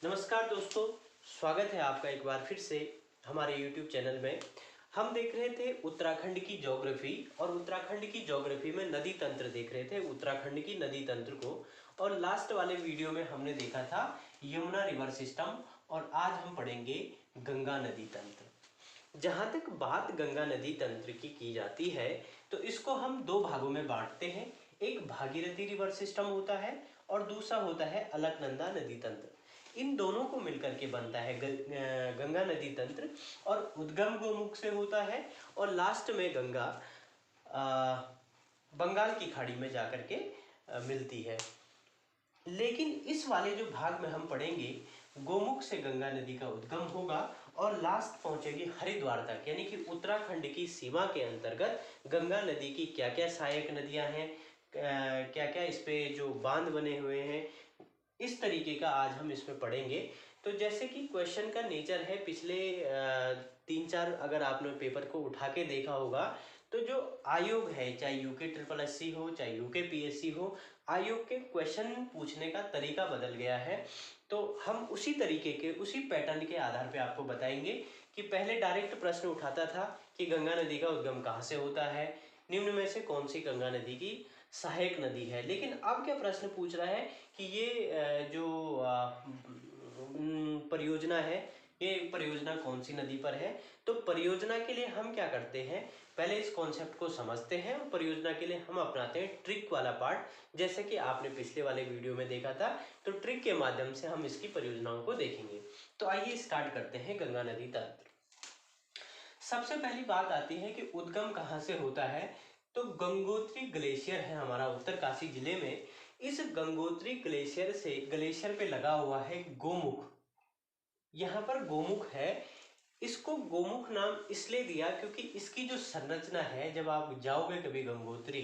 नमस्कार दोस्तों, स्वागत है आपका एक बार फिर से हमारे YouTube चैनल में। हम देख रहे थे उत्तराखंड की ज्योग्राफी और उत्तराखंड की ज्योग्राफी में नदी तंत्र देख रहे थे, उत्तराखंड की नदी तंत्र को। और लास्ट वाले वीडियो में हमने देखा था यमुना रिवर सिस्टम और आज हम पढ़ेंगे गंगा नदी तंत्र। जहाँ तक बात गंगा नदी तंत्र की जाती है तो इसको हम दो भागों में बांटते हैं। एक भागीरथी रिवर सिस्टम होता है और दूसरा होता है अलकनंदा नदी तंत्र। इन दोनों को मिलकर के बनता है गंगा नदी तंत्र और उद्गम गोमुख से होता है और लास्ट में गंगा बंगाल की खाड़ी में जाकर के मिलती है। लेकिन इस वाले जो भाग में हम पढ़ेंगे गोमुख से गंगा नदी का उद्गम होगा और लास्ट पहुंचेगी हरिद्वार तक, यानी कि उत्तराखंड की सीमा के अंतर्गत गंगा नदी की क्या क्या सहायक नदियां हैं, क्या क्या इस पे जो बांध बने हुए हैं, इस तरीके का आज हम इसमें पढ़ेंगे। तो जैसे कि क्वेश्चन का नेचर है, पिछले 3-4 अगर आपने पेपर को उठा के देखा होगा तो जो आयोग है, चाहे यूके ट्रिपल एससी हो चाहे यूके पीएससी हो, आयोग के क्वेश्चन पूछने का तरीका बदल गया है। तो हम उसी तरीके के उसी पैटर्न के आधार पे आपको बताएंगे कि पहले डायरेक्ट प्रश्न उठाता था कि गंगा नदी का उद्गम कहाँ से होता है, निम्न में से कौन सी गंगा नदी की सहायक नदी है। लेकिन अब क्या प्रश्न पूछ रहा है कि ये जो परियोजना है, ये परियोजना कौन सी नदी पर है। तो परियोजना के लिए हम क्या करते हैं, पहले इस कॉन्सेप्ट को समझते हैं और परियोजना के लिए हम अपनाते हैं ट्रिक वाला पार्ट, जैसे कि आपने पिछले वाले वीडियो में देखा था। तो ट्रिक के माध्यम से हम इसकी परियोजनाओं को देखेंगे। तो आइए स्टार्ट करते हैं गंगा नदी तंत्र। सबसे पहली बात आती है कि उद्गम कहाँ से होता है। तो गंगोत्री ग्लेशियर है हमारा उत्तरकाशी जिले में। इस गंगोत्री ग्लेशियर पे लगा हुआ है गोमुख। यहाँ पर गोमुख है। इसको गोमुख नाम इसलिए दिया क्योंकि इसकी जो संरचना है, जब आप जाओगे कभी गंगोत्री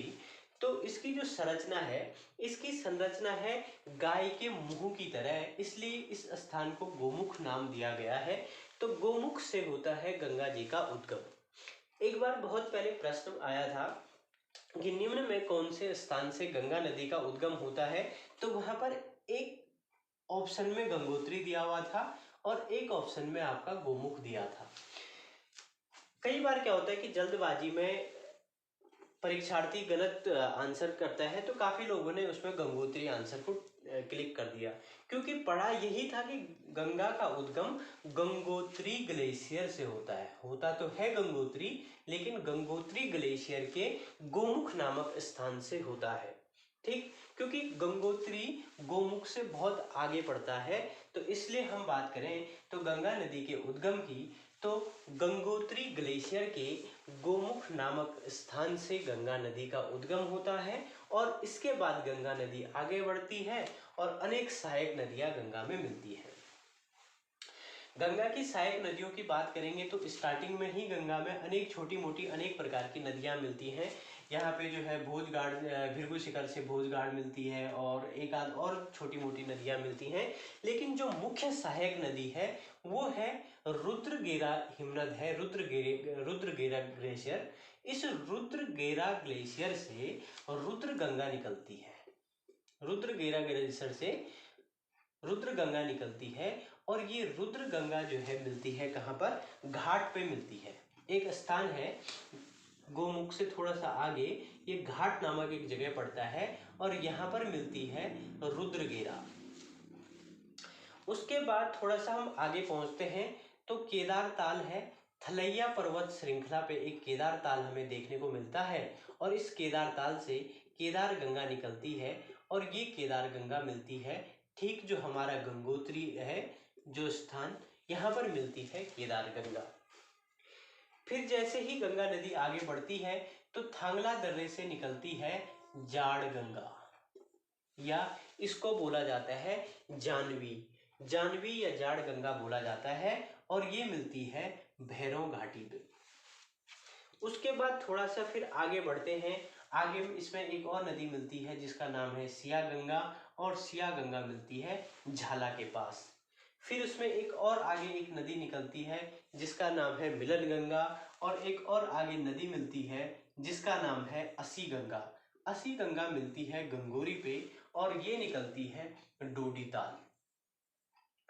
तो इसकी जो संरचना है, इसकी संरचना है गाय के मुंह की तरह, इसलिए इस स्थान को गोमुख नाम दिया गया है। तो गोमुख से होता है गंगा जी का उद्गम। एक बार बहुत पहले प्रश्न आया था कि निम्न में कौन से स्थान से गंगा नदी का उद्गम होता है, तो वहां पर एक ऑप्शन में गंगोत्री दिया हुआ था और एक ऑप्शन में आपका गोमुख दिया था। कई बार क्या होता है कि जल्दबाजी में परीक्षार्थी गलत आंसर करता है, तो काफी लोगों ने उसमें गंगोत्री आंसर को क्लिक कर दिया, क्योंकि पढ़ा यही था कि गंगा का उद्गम गंगोत्री ग्लेशियर से होता है। होता तो है गंगोत्री, लेकिन गंगोत्री ग्लेशियर के गोमुख नामक स्थान से होता है। ठीक, क्योंकि गंगोत्री गोमुख से बहुत आगे पड़ता है। तो इसलिए हम बात करें तो गंगा नदी के उद्गम की, तो गंगोत्री ग्लेशियर के गोमुख नामक स्थान से गंगा नदी का उद्गम होता है और इसके बाद गंगा नदी आगे बढ़ती है और अनेक सहायक नदियां गंगा में मिलती हैं। गंगा की सहायक नदियों की बात करेंगे तो स्टार्टिंग में ही गंगा में अनेक छोटी मोटी अनेक प्रकार की नदियां मिलती हैं। यहाँ पे जो है भोजगाड़, भृगु शिखर से भोजगाड़ मिलती है और एक आध और छोटी मोटी नदियां मिलती हैं। लेकिन जो मुख्य सहायक नदी है वो है रुद्रगेरा हिमनद है, रुद्रगेरा ग्लेशियर। इस रुद्रगेरा ग्लेशियर से रुद्र गंगा निकलती है। रुद्रगेरा ग्लेशियर से रुद्र गंगा निकलती है और ये रुद्र गंगा जो है मिलती है कहाँ पर, घाट पे मिलती है। एक स्थान है गोमुख से थोड़ा सा आगे, ये घाट नामक एक जगह पड़ता है और यहाँ पर मिलती है रुद्रगेरा। उसके बाद थोड़ा सा हम आगे पहुंचते हैं तो केदार ताल है। थलैया पर्वत श्रृंखला पे एक केदार ताल हमें देखने को मिलता है और इस केदार ताल से केदार गंगा निकलती है और ये केदार गंगा मिलती है ठीक जो हमारा गंगोत्री है जो स्थान, यहाँ पर मिलती है केदार गंगा। फिर जैसे ही गंगा नदी आगे बढ़ती है तो थांगला दर्रे से निकलती है जाड़ गंगा, या इसको बोला जाता है जानवी, जानवी या जाड़ गंगा बोला जाता है और ये मिलती है भैरव घाटी पे। उसके बाद थोड़ा सा फिर आगे बढ़ते हैं। आगे इसमें एक और नदी मिलती है जिसका नाम है सिया गंगा और सिया गंगा मिलती है झाला के पास। फिर उसमें एक और आगे एक नदी निकलती है जिसका नाम है मिलन गंगा और एक और आगे नदी मिलती है जिसका नाम है असी गंगा। असी गंगा मिलती है गंगोरी पे और ये निकलती है डोडी ताल।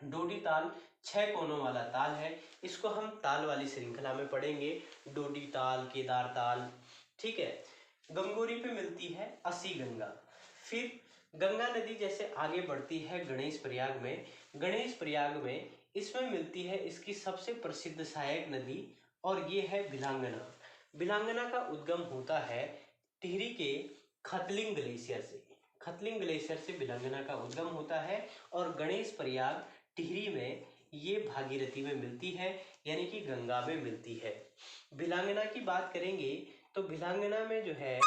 डोडी ताल 6 कोनों वाला ताल है, इसको हम ताल वाली श्रृंखला में पढ़ेंगे, डोडी ताल, केदार ताल, ठीक है। गंगोरी पे मिलती है असी गंगा। फिर गंगा नदी जैसे आगे बढ़ती है गणेश प्रयाग में, गणेश प्रयाग में इसमें मिलती है इसकी सबसे प्रसिद्ध सहायक नदी, और ये है बिलांगना। बिलांगना का उद्गम होता है टिहरी के खतलिंग ग्लेशियर से, खतलिंग ग्लेशियर से बिलांगना का उद्गम होता है, और गणेश प्रयाग टिहरी में ये भागीरथी में मिलती है, यानी कि गंगा में मिलती है। बिलांगना की बात करेंगे तो बिलांगना में जो है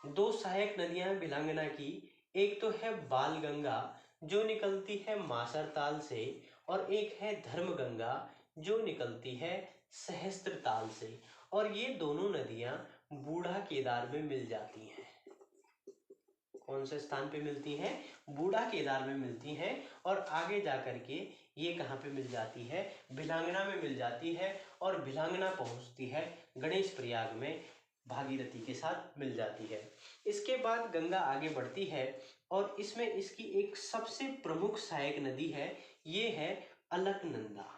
दो सहायक नदियां हैं बिलांगना की, एक तो है बाल गंगा जो निकलती है मासर ताल से, और एक है धर्म गंगा जो निकलती है सहस्त्र ताल से, और ये दोनों नदियां बूढ़ा केदार में मिल जाती हैं। कौन से स्थान पे मिलती हैं? बूढ़ा केदार में मिलती हैं, और आगे जाकर के ये कहाँ पे मिल जाती है? बिलांगना में मिल जाती है, और बिलांगना पहुंचती है गणेश प्रयाग में भागीरथी के साथ मिल जाती है। इसके बाद गंगा आगे बढ़ती है, और इसमें इसकी एक सबसे प्रमुख सहायक नदी है, ये है अलकनंदा।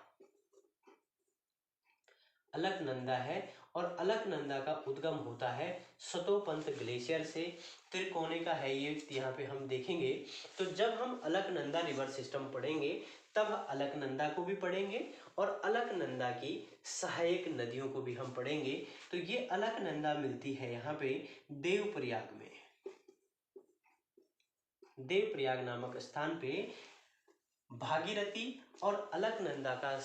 अलकनंदा है, और अलकनंदा का उद्गम होता है सतोपंत ग्लेशियर से, त्रिकोणे का है ये, यहाँ पे हम देखेंगे। तो जब हम अलकनंदा रिवर सिस्टम पढ़ेंगे तब अलकनंदा को भी पढ़ेंगे, और अलकनंदा की सहायक नदियों को भी हम पढ़ेंगे। तो ये अलकनंदा मिलती है यहाँ पे देवप्रयाग में, देवप्रयाग नामक स्थान पे भागीरथी और अलकनंदा का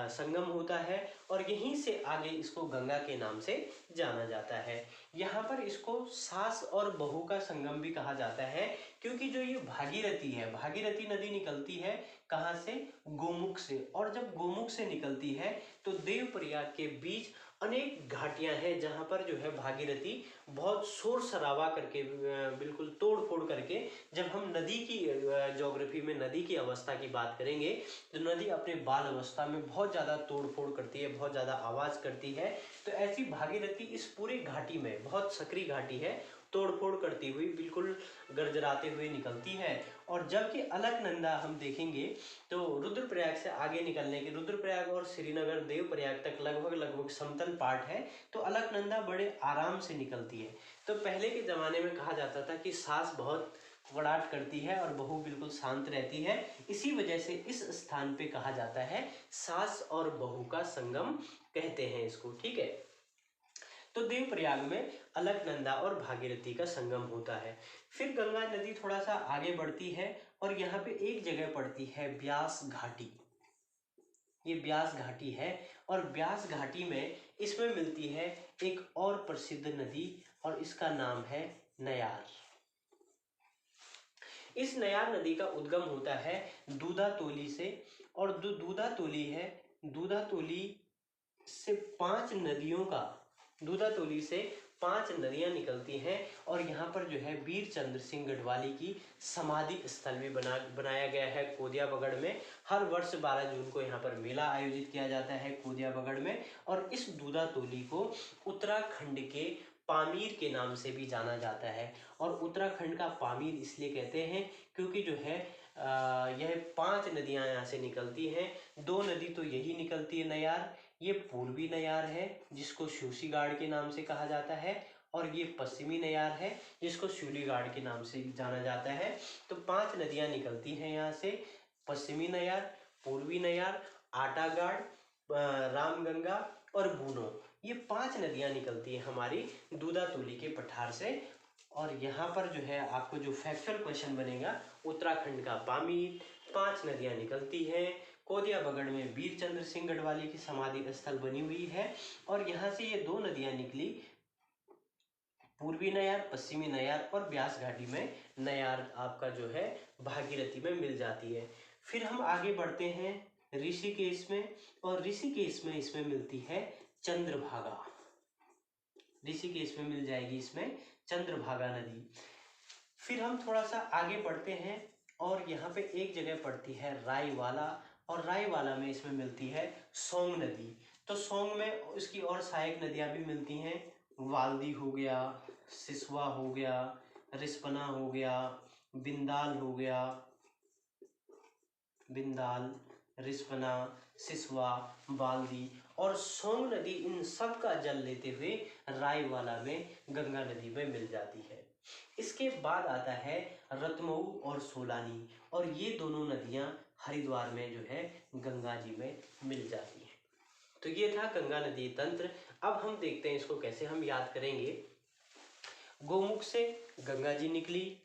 संगम होता है, और यहीं से आगे इसको गंगा के नाम से जाना जाता है। यहाँ पर इसको सास और बहू का संगम भी कहा जाता है, क्योंकि जो ये भागीरथी है, भागीरथी नदी निकलती है कहाँ से? गोमुख से, और जब गोमुख से निकलती है तो देवप्रयाग के बीच अनेक घाटियां हैं जहां पर जो है भागीरथी बहुत शोर शराबा करके, बिल्कुल तोड़ फोड़ करके, जब हम नदी की ज्योग्राफी में नदी की अवस्था की बात करेंगे तो नदी अपने बाल अवस्था में बहुत ज़्यादा तोड़ फोड़ करती है, बहुत ज़्यादा आवाज़ करती है। तो ऐसी भागीरथी इस पूरी घाटी में, बहुत सकरी घाटी है, तोड़फोड़ करती हुई, बिल्कुल गरजराते हुए निकलती है। और जबकि अलकनंदा हम देखेंगे तो रुद्रप्रयाग से आगे निकलने के, रुद्रप्रयाग और श्रीनगर देवप्रयाग तक लगभग समतल पार्ट है, तो अलकनंदा बड़े आराम से निकलती है। तो पहले के ज़माने में कहा जाता था कि सास बहुत कड़ाट करती है और बहू बिल्कुल शांत रहती है, इसी वजह से इस स्थान पे कहा जाता है सास और बहू का संगम कहते हैं इसको, ठीक है। तो देवप्रयाग में अलकनंदा और भागीरथी का संगम होता है। फिर गंगा नदी थोड़ा सा आगे बढ़ती है, और यहाँ पे एक जगह पड़ती है ब्यास घाटी, ये ब्यास घाटी है, और ब्यास घाटी में इसमें मिलती है एक और प्रसिद्ध नदी, और इसका नाम है नयार। इस नयार नदी का उद्गम होता है दूधातोली से, और दूधातोली है, दूधातोली से 5 नदियों का, दूधातोली से 5 नदियां निकलती हैं, और यहाँ पर जो है वीर चंद्र सिंह गढ़वाली की समाधि स्थल भी बनाया गया है कोदिया बगड़ में। हर वर्ष 12 जून को यहाँ पर मेला आयोजित किया जाता है कोदिया बगड़ में, और इस दूधातोली को उत्तराखंड के पामीर के नाम से भी जाना जाता है। और उत्तराखंड का पामीर इसलिए कहते हैं क्योंकि जो है यह 5 नदियां यहाँ से निकलती हैं। 2 नदी तो यही निकलती है नयार, ये पूर्वी नयार है जिसको शूशीगाड़ के नाम से कहा जाता है, और ये पश्चिमी नयार है जिसको शूलीगाड़ के नाम से जाना जाता है। तो 5 नदियां निकलती हैं यहाँ से, पश्चिमी नयार, पूर्वी नयार, आटागाड़, रामगंगा और बूनो, ये 5 नदियां निकलती हैं हमारी दूधातोली के पठार से। और यहाँ पर जो है आपको जो फैक्चुअल क्वेश्चन बनेगा, उत्तराखंड का पामीर, 5 नदियां निकलती हैं, कोदिया बगड़ में वीर चंद्र सिंह गढ़वाली की समाधि स्थल बनी हुई है, और यहाँ से ये 2 नदियां निकली, पूर्वी नयार, पश्चिमी नयार, और ब्यास घाटी में नयार आपका जो है भागीरथी में मिल जाती है। फिर हम आगे बढ़ते हैं ऋषिकेश में, और ऋषिकेश में इसमें मिलती है चंद्रभागा, ऋषिकेश में मिल जाएगी इसमें चंद्रभागा नदी। फिर हम थोड़ा सा आगे बढ़ते हैं, और यहाँ पे एक जगह पड़ती है रायवाला, और रायवाला में इसमें मिलती है सोंग नदी। तो सोंग में इसकी और सहायक नदियां भी मिलती हैं, वाल्दी हो गया, सिसवा हो गया, रिस्पना हो गया, बिंदाल हो गया, बिंदाल, रिस्पना, सिसवा, बाल्दी और सोंग नदी इन सब का जल लेते हुए रायवाला में गंगा नदी में मिल जाती है। इसके बाद आता है रतमऊ और सोलानी, और ये दोनों नदियां हरिद्वार में जो है गंगा जी में मिल जाती हैं। तो ये था गंगा नदी तंत्र। अब हम देखते हैं इसको कैसे हम याद करेंगे। गोमुख से गंगा जी निकली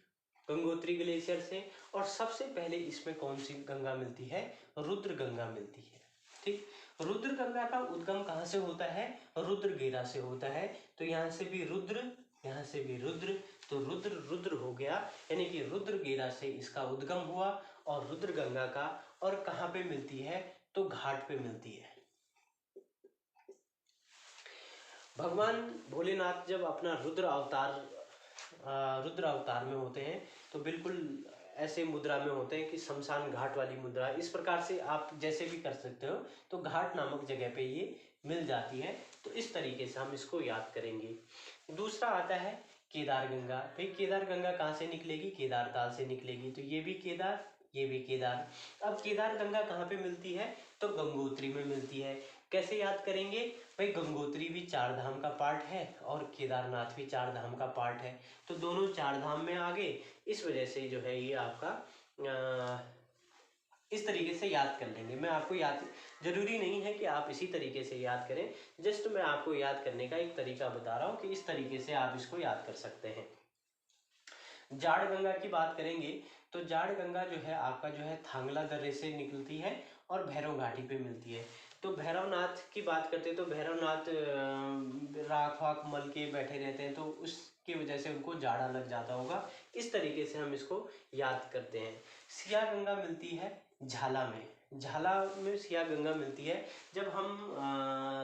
गंगोत्री ग्लेशियर से, और सबसे पहले इसमें कौन सी गंगा मिलती है? रुद्र गंगा मिलती है। ठीक, रुद्र गंगा का उद्गम कहाँ से होता है? रुद्रगेरा से होता है। तो यहाँ से भी रुद्र, यहाँ से भी रुद्र, तो रुद्र रुद्र हो गया, यानी कि रुद्रगेरा से इसका उद्गम हुआ। और रुद्र गंगा का और कहाँ पे मिलती है? तो घाट पे मिलती है। भगवान भोलेनाथ जब अपना रुद्र अवतार में होते हैं तो बिल्कुल ऐसे मुद्रा में होते हैं कि शमशान घाट वाली मुद्रा। इस प्रकार से आप जैसे भी कर सकते हो, तो घाट नामक जगह पे ये मिल जाती है। तो इस तरीके से हम इसको याद करेंगे। दूसरा आता है केदार गंगा। भाई केदार गंगा कहाँ से निकलेगी? केदार ताल से निकलेगी। तो ये भी केदार, ये भी केदार। अब केदार गंगा कहाँ पे मिलती है? तो गंगोत्री में मिलती है। कैसे याद करेंगे? भाई गंगोत्री भी चार धाम का पार्ट है और केदारनाथ भी चार धाम का पार्ट है, तो दोनों चार धाम में आ गए। इस वजह से जो है ये आपका इस तरीके से याद कर लेंगे। मैं आपको याद, जरूरी नहीं है कि आप इसी तरीके से याद करें, जस्ट मैं आपको याद करने का एक तरीका बता रहा हूँ कि इस तरीके से आप इसको याद कर सकते हैं। जाड़ गंगा की बात करेंगे तो जाड़ गंगा जो है आपका जो है थांगला दर्रे से निकलती है और भैरव घाटी पे मिलती है। तो भैरवनाथ की बात करते हैं तो भैरवनाथ राख वाख मल के बैठे रहते हैं, तो उसकी वजह से उनको जाड़ा लग जाता होगा। इस तरीके से हम इसको याद करते हैं। सिया गंगा मिलती है झाला में। झाला में सिया गंगा मिलती है। जब हम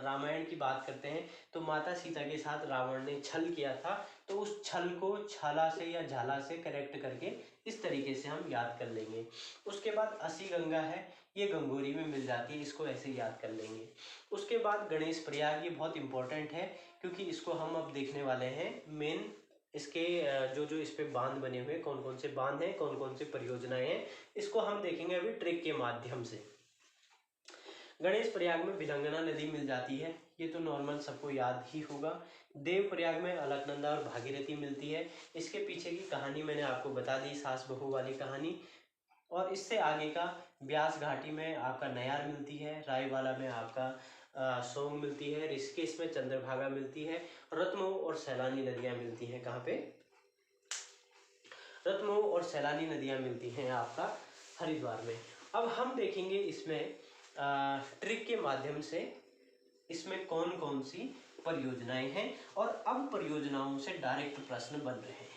रामायण की बात करते हैं तो माता सीता के साथ रावण ने छल किया था, तो उस छल को छाला से या झाला से करेक्ट करके इस तरीके से हम याद कर लेंगे। उसके बाद असी गंगा है, ये गंगोरी में मिल जाती है, इसको ऐसे याद कर लेंगे। उसके बाद गणेश प्रयाग, ये बहुत इंपॉर्टेंट है क्योंकि इसको हम अब देखने वाले हैं। मेन इसके जो इस पे बांध बने हुए, कौन कौन से बांध हैं, कौन कौन से परियोजनाएं हैं, इसको हम देखेंगे अभी ट्रिक के माध्यम से। गणेश प्रयाग में भिलंगना नदी मिल जाती है, ये तो नॉर्मल सबको याद ही होगा। देव प्रयाग में अलकनंदा और भागीरथी मिलती है। इसके पीछे की कहानी मैंने आपको बता दी, सास बहू वाली कहानी। और इससे आगे का ब्यास घाटी में आपका नयार मिलती है, रायवाला में आपका सोंग मिलती है, ऋषिकेश में चंद्रभागा मिलती है, रतमऊ और सैलानी नदियां मिलती हैं। कहाँ पे? रतमऊ और सैलानी नदियां मिलती हैं आपका हरिद्वार में। अब हम देखेंगे इसमें ट्रिक के माध्यम से इसमें कौन कौन सी परियोजनाएं हैं, और अब परियोजनाओं से डायरेक्ट प्रश्न बन रहे हैं।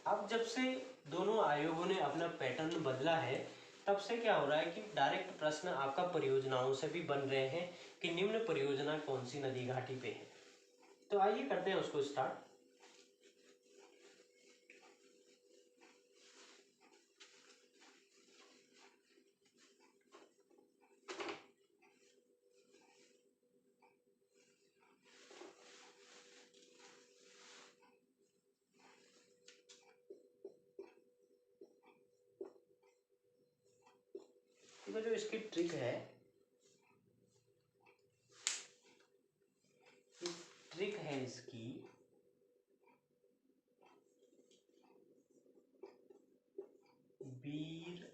अब जब से दोनों आयोगों ने अपना पैटर्न बदला है, तब से क्या हो रहा है कि डायरेक्ट प्रश्न आपका परियोजनाओं से भी बन रहे हैं कि निम्न परियोजना कौन सी नदी घाटी पे है। तो आइए करते हैं उसको स्टार्ट। जो इसकी ट्रिक है, ट्रिक है इसकी वीर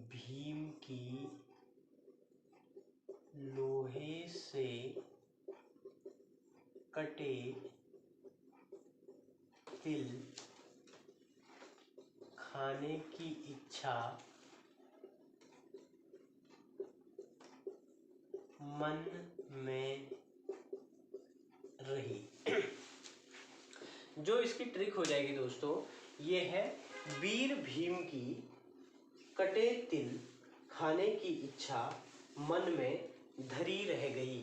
भीम की लोहे से कटे तिल खाने की इच्छा मन में रही। जो इसकी ट्रिक हो जाएगी दोस्तों, ये है वीर भीम की कटे तिल खाने की इच्छा मन में धरी रह गई।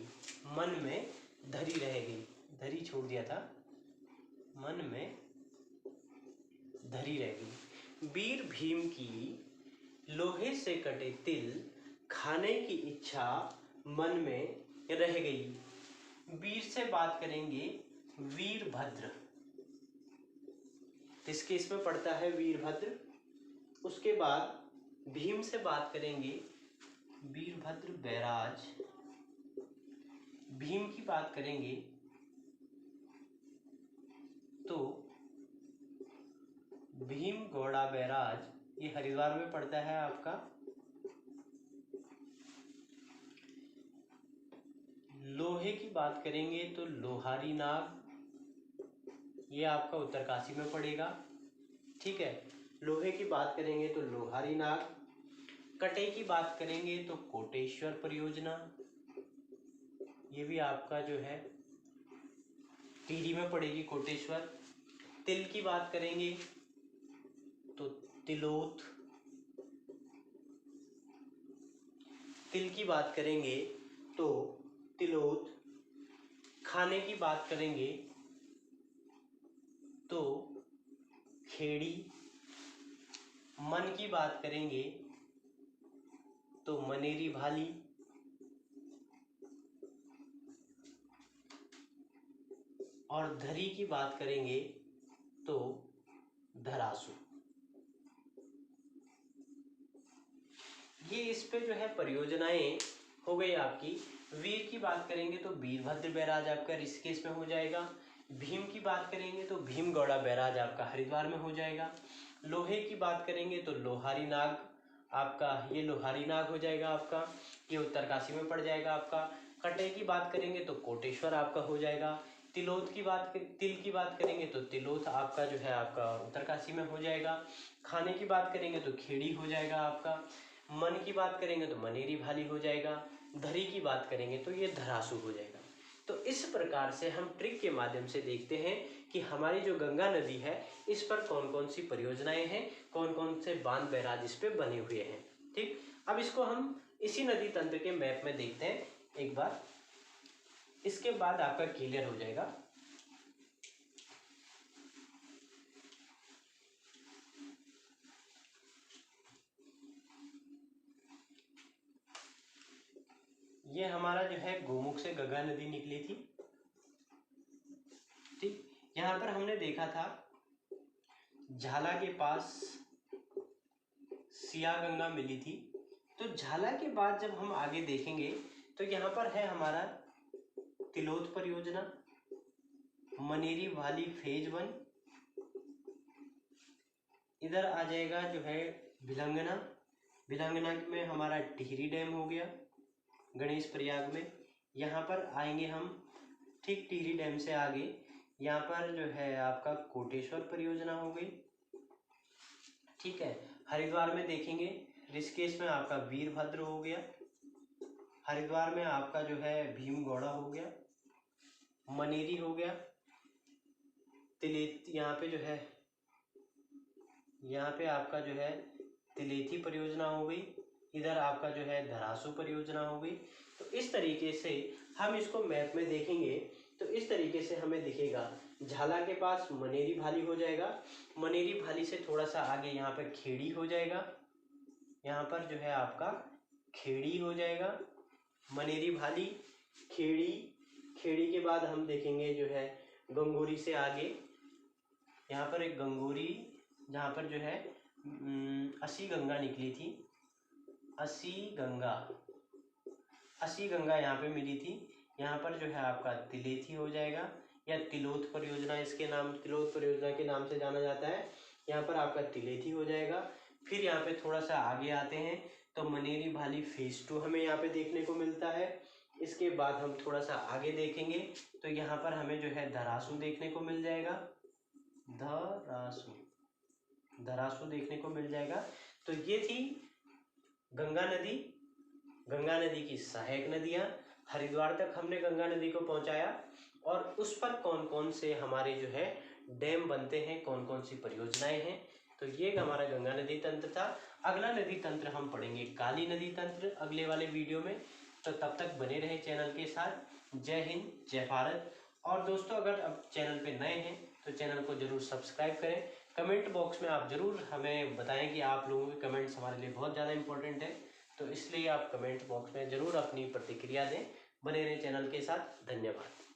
मन में धरी रह गई, धरी छोड़ दिया था, मन में धरी रह गई। वीर भीम की लोहे से कटे तिल खाने की इच्छा मन में रह गई। वीर से बात करेंगे वीरभद्र। तो इसके इसमें पड़ता है वीरभद्र। उसके बाद भीम से बात करेंगे, वीरभद्र बैराज। भीम की बात करेंगे तो भीम गौड़ा बैराज, ये हरिद्वार में पड़ता है आपका। लोहे की बात करेंगे तो लोहारी नाग, ये आपका उत्तरकाशी में पड़ेगा। ठीक है, लोहे की बात करेंगे तो लोहारी नाग। कटे की बात करेंगे तो कोटेश्वर परियोजना, ये भी आपका जो है टिहरी में पड़ेगी कोटेश्वर। तिल की बात करेंगे तो तिलोथ। तिल की बात करेंगे तो तिलोथ। खाने की बात करेंगे तो खेड़ी। मन की बात करेंगे तो मनेरी भाली। और धरी की बात करेंगे तो धरासू। ये इस पे जो है परियोजनाएं हो गई आपकी। वीर की बात करेंगे तो वीरभद्र बैराज आपका ऋषिकेश में हो जाएगा। भीम की बात करेंगे तो भीम गौड़ा बैराज आपका हरिद्वार में हो जाएगा। लोहे की बात करेंगे तो लोहारी नाग आपका, ये लोहारी नाग हो जाएगा आपका, ये उत्तरकाशी में पड़ जाएगा आपका। कटे की बात करेंगे तो कोटेश्वर आपका हो जाएगा। तिल की बात करेंगे तो तिलोथ आपका जो है आपका उत्तरकाशी में हो जाएगा। खाने की बात करेंगे तो खेड़ी हो जाएगा आपका। मन की बात करेंगे तो मनेरी भाली हो जाएगा। धरी की बात करेंगे तो ये धरासू हो जाएगा। तो इस प्रकार से हम ट्रिक के माध्यम से देखते हैं कि हमारी जो गंगा नदी है इस पर कौन कौन सी परियोजनाएं हैं, कौन कौन से बांध बैराज इस पे बने हुए हैं। ठीक, अब इसको हम इसी नदी तंत्र के मैप में देखते हैं एक बार, इसके बाद आपका क्लियर हो जाएगा। ये हमारा जो है गोमुख से गंगा नदी निकली थी। ठीक, यहाँ पर हमने देखा था झाला के पास सिया गंगा मिली थी। तो झाला के बाद जब हम आगे देखेंगे तो यहाँ पर है हमारा तिलोथ परियोजना, मनेरी भाली फेज 1। इधर आ जाएगा जो है भिलंगना। भिलंगना में हमारा टिहरी डैम हो गया गणेश प्रयाग में। यहाँ पर आएंगे हम, ठीक टिहरी डैम से आगे यहाँ पर जो है आपका कोटेश्वर परियोजना हो गई। ठीक है, हरिद्वार में देखेंगे ऋषिकेश में आपका वीरभद्र हो गया। हरिद्वार में आपका जो है भीम गौड़ा हो गया, मनेरी हो गया। तिलेती यहाँ पे जो है, यहाँ पे आपका जो है तिलेथी परियोजना हो गई। इधर आपका जो है धरासू परियोजना हो गई। तो इस तरीके से हम इसको मैप में देखेंगे तो इस तरीके से हमें दिखेगा। झाला के पास मनेरी भाली हो जाएगा, मनेरी भाली से थोड़ा सा आगे यहाँ पे खेड़ी हो जाएगा। यहाँ पर जो है आपका खेड़ी हो जाएगा, मनेरी भाली, खेड़ी। खेड़ी के बाद हम देखेंगे जो है गंगोरी से आगे, यहाँ पर एक गंगोरी जहाँ पर जो है असी गंगा निकली थी। असी गंगा यहाँ पे मिली थी। यहाँ पर जो है आपका तिलेथी हो जाएगा या तिलोथ परियोजना, इसके नाम तिलोथ परियोजना के नाम से जाना जाता है। यहाँ पर आपका तिलेथी हो जाएगा। फिर यहाँ पे थोड़ा सा आगे आते हैं तो मनेरी भाली फेज 2 हमें यहाँ पे देखने को मिलता है। इसके बाद हम थोड़ा सा आगे देखेंगे तो यहाँ पर हमें जो है धरासू देखने को मिल जाएगा। धरासू देखने को मिल जाएगा। तो ये थी गंगा नदी की सहायक नदियाँ। हरिद्वार तक हमने गंगा नदी को पहुंचाया और उस पर कौन कौन से हमारे जो है डैम बनते हैं, कौन कौन सी परियोजनाएं हैं। तो ये हमारा गंगा नदी तंत्र था। अगला नदी तंत्र हम पढ़ेंगे काली नदी तंत्र अगले वाले वीडियो में। तो तब तक बने रहे चैनल के साथ। जय हिंद, जय भारत। और दोस्तों अगर अब चैनल पे नए हैं तो चैनल को जरूर सब्सक्राइब करें। कमेंट बॉक्स में आप जरूर हमें बताएं कि आप लोगों के कमेंट्स हमारे लिए बहुत ज़्यादा इंपॉर्टेंट है। तो इसलिए आप कमेंट बॉक्स में जरूर अपनी प्रतिक्रिया दें। बने रहें चैनल के साथ। धन्यवाद।